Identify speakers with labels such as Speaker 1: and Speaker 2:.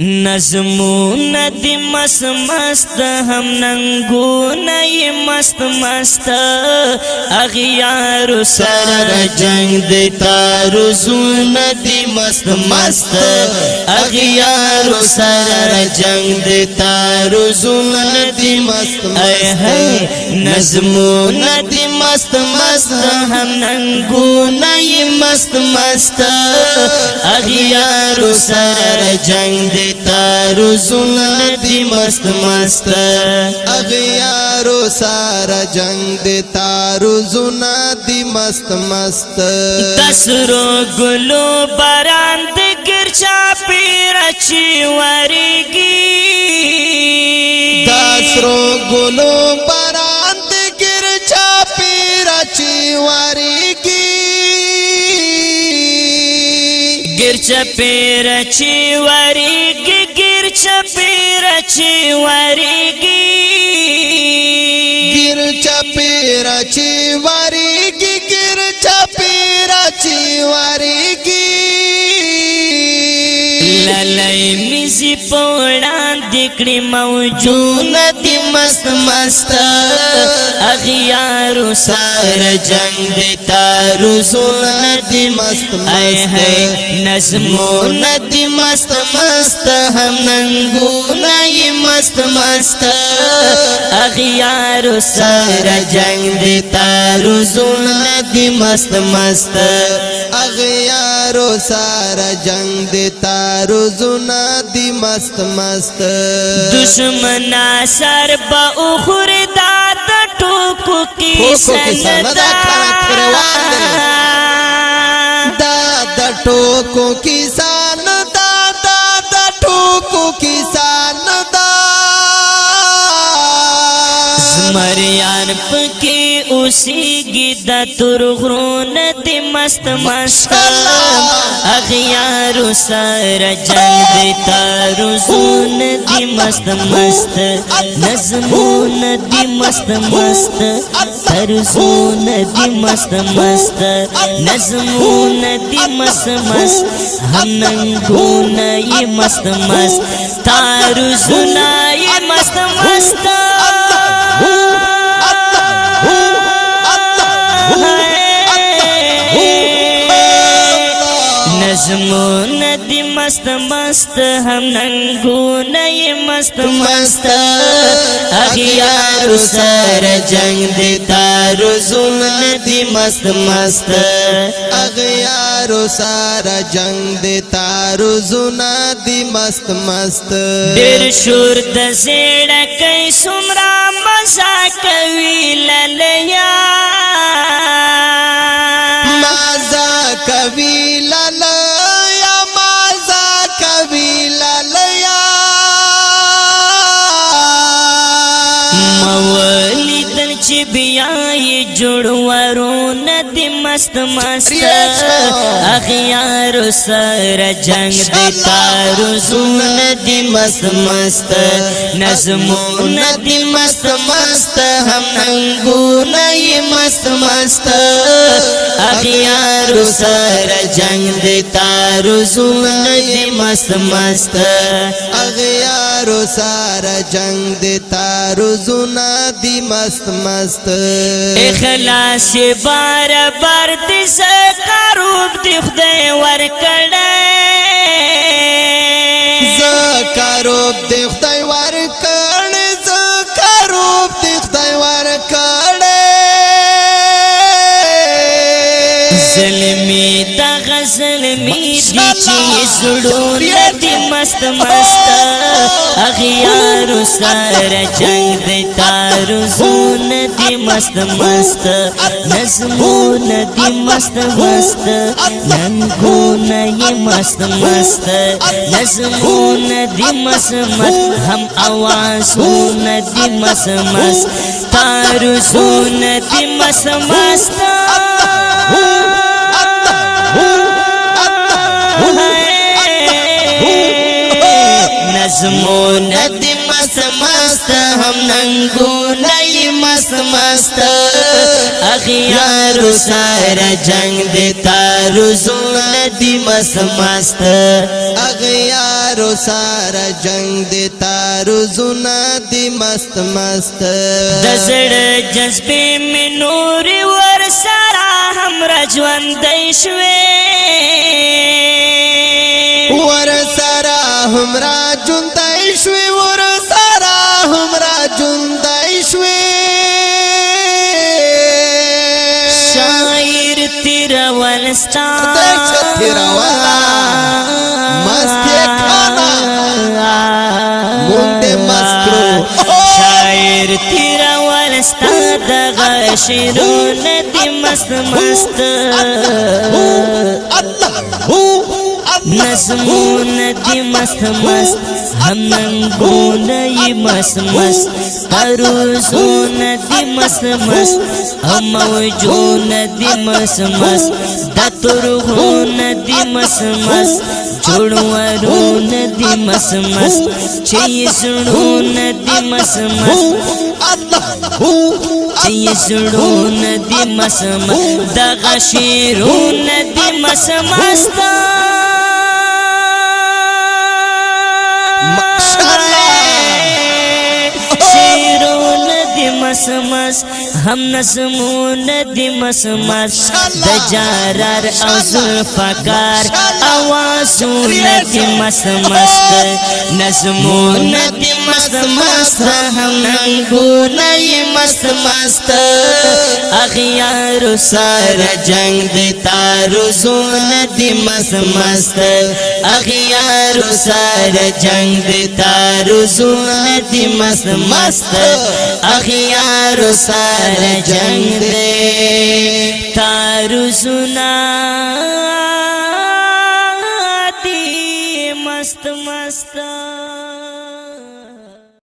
Speaker 1: نظمون دی مست مست هم ننگون ی مست مست اغیار سر جنگ دی تارزون دی مست مست اغیار سر جنگ دی تارزون دی مست مست نظمون دی مست مست هم ننگون ی مست مست اغیار سر جنگ دی تارزون دی مست مست
Speaker 2: اغیارو سارا جنگ دی تارزون دی مست مست
Speaker 1: دسرو گلو باران دی گرچا پیر چی ورگی
Speaker 2: دسرو گلو باران دی گرچا پیر چی ورگی
Speaker 1: گرچا پیر چی ورگی گرچا پیر چی ورگی
Speaker 2: گرچا پیر چی ورگی گرچا پیر چی ورگی
Speaker 1: للی میزی پوڑان دکڑی موجون دی مست مست اغیارو سار جنگ دی تارزون دی مست مست نظمون دی مست مست هم ننگون ی مست مست اغیارو سار جنگ دی تارزون دی مست مست
Speaker 2: اغیارو سارا جنگ دی تارزون دی مست مست
Speaker 1: دشمنا سر با اخور داد ٹوکو کی سندا
Speaker 2: دادا ٹوکو کسان دادا ٹوکو کسان دا
Speaker 1: زمریان پکی اسی گی دا ترغرون دی مست مست اغیارو سار جنگ دی تارزون دی مست مست نظمون دی مست مست ترزون دی مست مست نظمون دی مست مست هم ننگون ی مست مست تارزون ی مست مست نظمون دی مست مست هم ننگون ی مست مست اغیارو سر جنگ دی تارزون دی مست مست
Speaker 2: اغیارو سارا جنگ دی تارزون دی مست مست
Speaker 1: دیر شور د زیڑا کئی سمرا مزا کوي للیا
Speaker 2: مزا کوي للیا مزا کوي للیا
Speaker 1: مولی دل چی بیائی جوڑورون دی مست مست اغیارو سر جنگ دی تارزون دی مست مست نظمون دی مست مست هم ننگون ی مست مست اغیارو سر جنگ دی تارزون دی مست مست
Speaker 2: اغیارو سارا جنگ دی تارزون دی مست مست
Speaker 1: اخلاص بار بار دی زکاروب دی خدای ورکڑے
Speaker 2: زکاروب دی خدای ورکڑے زکاروب دی خدای ورکڑے
Speaker 1: ظلمی دا غزلمی دی چی زڑون دی مست مست اغیارو سار جنگ دی تارزون دی مست مست نظمون دی مست مست ننگون ی مست مست نظمون دی مست مست هم آوازون دی مست مست تارزون دی مست مست نظمون دی مست مست هم ننگونه مست مست اغیارو سارا جنگ دیتا روزونه دی مست مست
Speaker 2: اغیارو سارا جنگ دیتا روزونه دی مست مست
Speaker 1: دزړ جذبې می نور ور سره هم رجوندې شوي
Speaker 2: ور سره هم راجوندې شوي ور سره هم راجوندې شوي
Speaker 1: شاعر تیرا ولستا
Speaker 2: تیرا والا مست کھانا مونږ مسترو
Speaker 1: شاعر تیرا ولستا دغه شیرونه دی مست مست نظمونه دی مست مست هم ننګونه مست مست عروسونه دی مست مست هم موجونه دی مست مست د ترغونه دی مست مست جوړورونه دی مست مست چې زړونه دی مست مست چې زړونه دی مست مست دغه شیرونه دی مست مست مس مس هم نسمونه دی مس مس د جارر او زلفکار اوازونه دی مس مس نسمونه دی مس مس هم ننګونه مس مس اغیار سره جنگ دی تاروزونه دی مس مس اغیار سره جنگ دی تاروزونه دی مس مس اغیار سارا جنگ دے تارو سنا دی مست مست